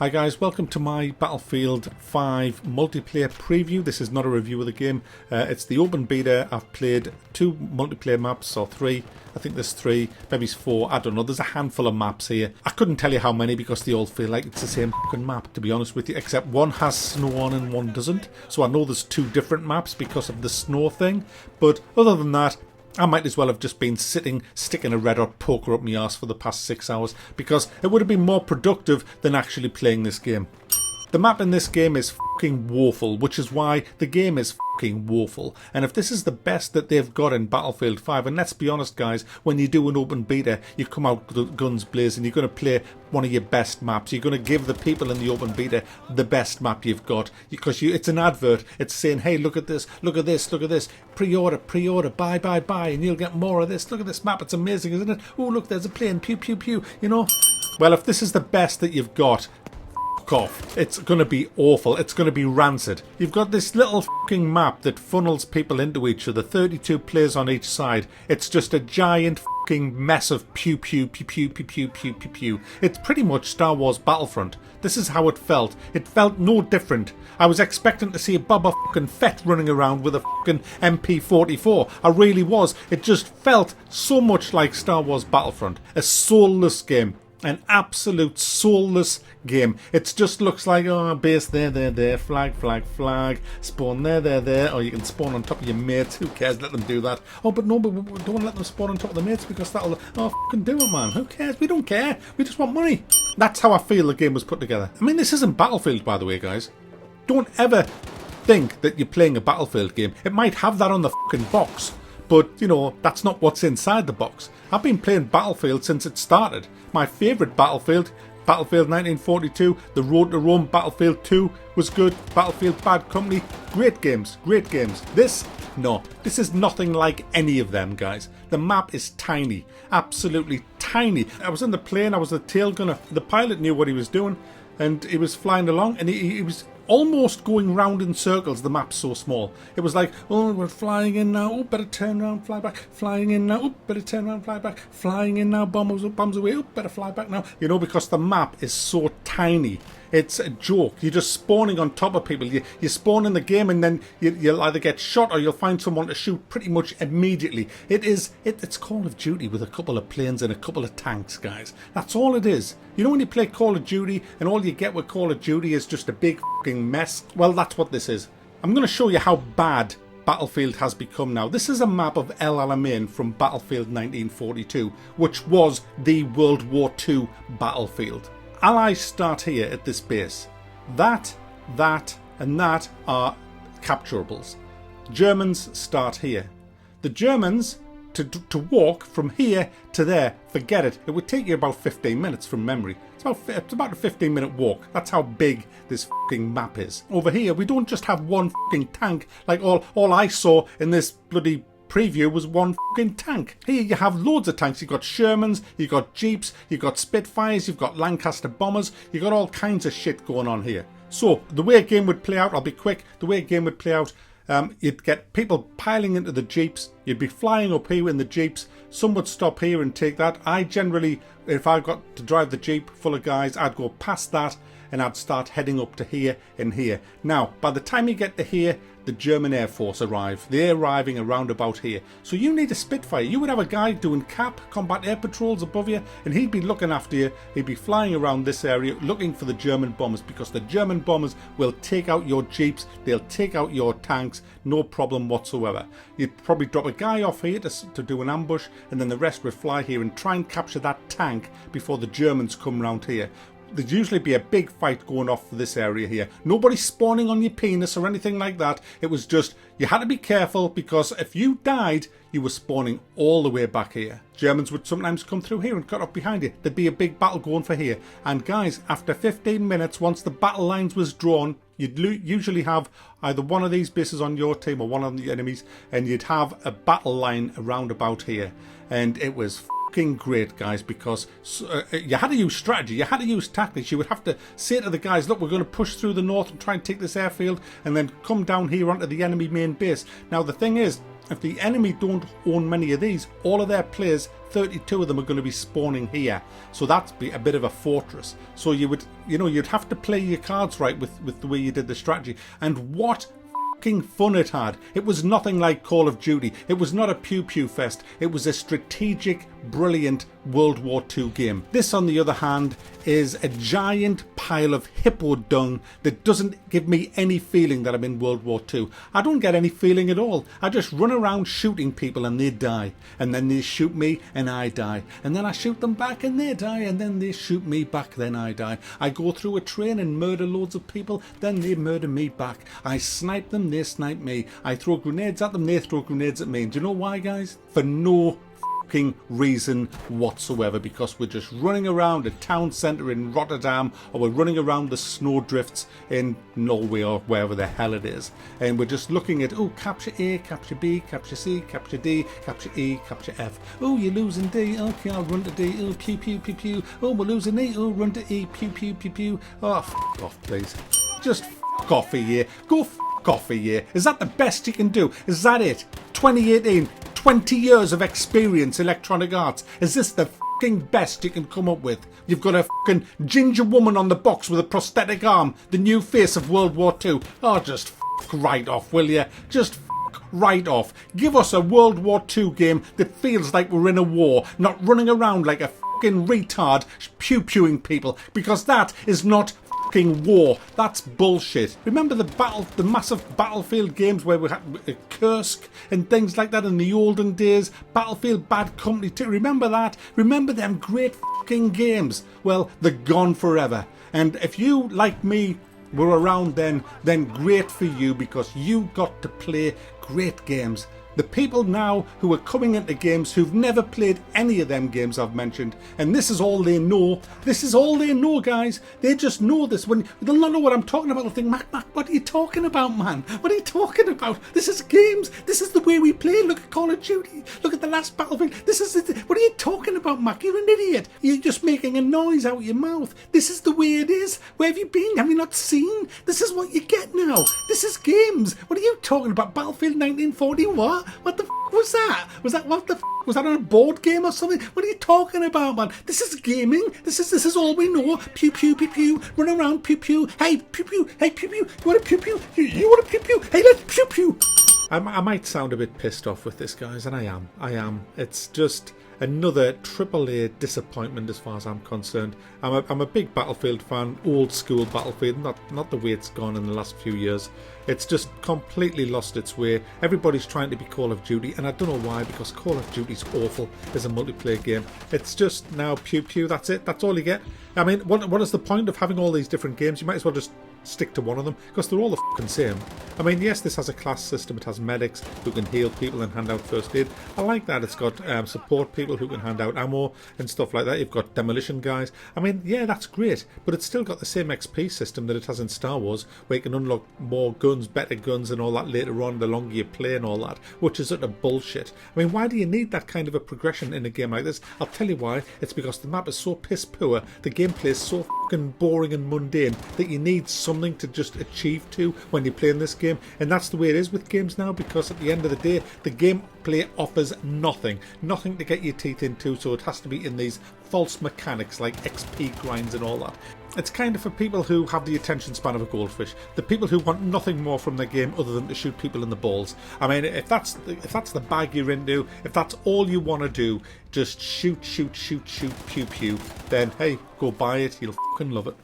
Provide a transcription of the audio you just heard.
Hi guys, welcome to my Battlefield 5 multiplayer preview. This is not a review of the game, it's the open beta. I've played 2 multiplayer maps, or 3, I think there's 3, maybe it's 4, I don't know, there's a handful of maps here. I couldn't tell you how many because they all feel like it's the same fucking map, to be honest with you, except one has snow on and one doesn't. So I know there's 2 different maps because of the snow thing, but other than that, I might as well have just been sticking a red hot poker up my arse for the past 6 hours, because it would have been more productive than actually playing this game. The map in this game is fucking woeful, which is why the game is fucking woeful. And if this is the best that they've got in Battlefield 5, and let's be honest guys, when you do an open beta, you come out guns blazing, you're going to play one of your best maps. You're going to give the people in the open beta the best map you've got, because it's an advert. It's saying, hey, look at this, look at this, look at this, pre-order, buy, and you'll get more of this. Look at this map, it's amazing, isn't it? Oh, look, there's a plane, pew, pew, pew, you know? Well, if this is the best that you've got, off. It's going to be awful. It's going to be rancid. You've got this little fucking map that funnels people into each other, 32 players on each side. It's just a giant fucking mess of pew pew pew pew pew pew pew pew pew. It's pretty much Star Wars Battlefront. This is how it felt. It felt no different. I was expecting to see a Boba fucking Fett running around with a fucking MP44. I really was. It just felt so much like Star Wars Battlefront. A soulless game. An absolute soulless game. It just looks like, oh, base there, flag, spawn there, or you can spawn on top of your mates. Who cares? Let them do that. Oh, but no, but don't let them spawn on top of the mates because that'll, oh, fucking do it, man. Who cares? We don't care. We just want money. That's how I feel the game was put together. I mean, this isn't Battlefield, by the way, guys. Don't ever think that you're playing a Battlefield game. It might have that on the fucking box, but, you know, that's not what's inside the box. I've been playing Battlefield since it started. My favourite Battlefield 1942, The Road to Rome, Battlefield 2 was good, Battlefield Bad Company, great games. This is nothing like any of them, guys. The map is tiny, absolutely tiny. I was in the plane, I was the tail gunner. The pilot knew what he was doing, and he was flying along, and he was almost going round in circles. The map's so small. It was like, oh, we're flying in now, oh, better turn around, fly back, flying in now, oh, better turn around, fly back, flying in now, bombs away, oh, better fly back now. You know, because the map is so tiny. It's a joke. You're just spawning on top of people. You spawn in the game and then you'll either get shot or you'll find someone to shoot pretty much immediately. It's Call of Duty with a couple of planes and a couple of tanks, guys. That's all it is. You know when you play Call of Duty and all you get with Call of Duty is just a big fucking mess? Well, that's what this is. I'm going to show you how bad Battlefield has become now. This is a map of El Alamein from Battlefield 1942, which was the World War II battlefield. Allies start here at this base. That, and that are capturables. Germans start here. The Germans, to walk from here to there, forget it. It would take you about 15 minutes from memory. It's about a 15-minute walk. That's how big this fucking map is. Over here, we don't just have one fucking tank. Like all I saw in this bloody preview was one fucking tank. Here you have loads of tanks. You've got Shermans, you've got Jeeps, you've got Spitfires, you've got Lancaster bombers, you've got all kinds of shit going on here. So the way a game would play out, I'll be quick, the way a game would play out, you'd get people piling into the Jeeps, you'd be flying up here in the Jeeps, some would stop here and take that. I generally, if I got to drive the Jeep full of guys, I'd go past that and I'd start heading up to here and here. Now, by the time you get to here, the German Air Force arrive. They're arriving around about here. So you need a Spitfire. You would have a guy doing CAP, combat air patrols above you, and he'd be looking after you. He'd be flying around this area looking for the German bombers, because the German bombers will take out your Jeeps, they'll take out your tanks, no problem whatsoever. You'd probably drop a guy off here to do an ambush, and then the rest would fly here and try and capture that tank before the Germans come round here. There'd usually be a big fight going off for this area here. Nobody spawning on your penis or anything like that. It was just, you had to be careful, because if you died, you were spawning all the way back here. Germans would sometimes come through here and cut up behind you. There'd be a big battle going for here. And guys, after 15 minutes, once the battle lines was drawn, you'd usually have either one of these bases on your team or one of the enemies, and you'd have a battle line around about here. And it was fucking great, guys, because you had to use strategy, you had to use tactics. You would have to say to the guys, look, we're going to push through the north and try and take this airfield and then come down here onto the enemy main base. Now the thing is, if the enemy don't own many of these, all of their players, 32 of them are going to be spawning here. So that's be a bit of a fortress. So you would, you'd have to play your cards right with the way you did the strategy. And what fun it had. It was nothing like Call of Duty. It was not a pew pew fest. It was a strategic, brilliant World War II game. This, on the other hand, is a giant pile of hippo dung that doesn't give me any feeling that I'm in World War II. I don't get any feeling at all. I just run around shooting people and they die. And then they shoot me and I die. And then I shoot them back and they die. And then they shoot me back, then I die. I go through a train and murder loads of people, then they murder me back. I snipe them, they snipe me. I throw grenades at them, they throw grenades at me. And do you know why, guys? For no reason whatsoever, because we're just running around a town centre in Rotterdam, or we're running around the snowdrifts in Norway or wherever the hell it is, and we're just looking at, oh, capture A, capture B, capture C, capture D, capture E, capture F. Oh, you're losing D, okay, I'll run to D. Oh, pew pew pew pew. Oh, we're losing E, oh, run to E, pew pew pew pew. Oh, f off, please. Just f off a year. Go f off a year. Is that the best you can do? Is that it? 2018. 20 years of experience, Electronic Arts. Is this the fucking best you can come up with? You've got a fucking ginger woman on the box with a prosthetic arm, the new face of World War II. Oh, just fuck right off, will you? Just fuck right off. Give us a World War II game that feels like we're in a war, not running around like a fucking retard pew-pewing people, because that is not war. That's bullshit. Remember the massive Battlefield games where we had Kursk and things like that in the olden days? Battlefield Bad Company 2. Remember that? Remember them great fucking games? Well, they're gone forever. And if you, like me, were around then great for you, because you got to play great games. The people now who are coming into games who've never played any of them games I've mentioned, and this is all they know. This is all they know, guys. They just know this. When they'll not know what I'm talking about, they'll think, Mac, what are you talking about, man? What are you talking about? This is games. This is the way we play. Look at Call of Duty. Look at the last Battlefield. This is it. What are you talking about, Mac? You're an idiot. You're just making a noise out of your mouth. This is the way it is. Where have you been? Have you not seen? This is what you get now. This is games. What are you talking about? Battlefield 1940? What? What the f was that? Was that what the f was that on a board game or something? What are you talking about, man? This is gaming. This is all we know. Pew pew pew pew. Run around pew pew. Hey pew pew. Hey pew pew. You want to pew pew? You want to pew pew? Hey, let's pew pew. I might sound a bit pissed off with this, guys, and I am. It's just another AAA disappointment as far as I'm concerned. I'm a big Battlefield fan, old school Battlefield, not the way it's gone in the last few years. It's just completely lost its way. Everybody's trying to be Call of Duty, and I don't know why, because Call of Duty's awful as a multiplayer game. It's just now pew pew, that's it, that's all you get. I mean, what is the point of having all these different games? You might as well just stick to one of them, because they're all the fucking same. I mean, yes, this has a class system, it has medics who can heal people and hand out first aid. I like that. It's got support people who can hand out ammo and stuff like that. You've got demolition guys. I mean, yeah, that's great, but it's still got the same XP system that it has in Star Wars, where you can unlock more guns, better guns and all that later on the longer you play and all that, which is utter bullshit. I mean, why do you need that kind of a progression in a game like this? I'll tell you why. It's because the map is so piss poor, the gameplay is so fucking boring and mundane that you need something to just achieve to when you're playing this game, and that's the way it is with games now, because at the end of the day the gameplay offers nothing to get your teeth into, so it has to be in these false mechanics like XP grinds and all that. It's kind of for people who have the attention span of a goldfish, the people who want nothing more from their game other than to shoot people in the balls. I mean, if that's the bag you're into, if that's all you want to do, just shoot, pew pew, then hey, go buy it, you'll fucking love it.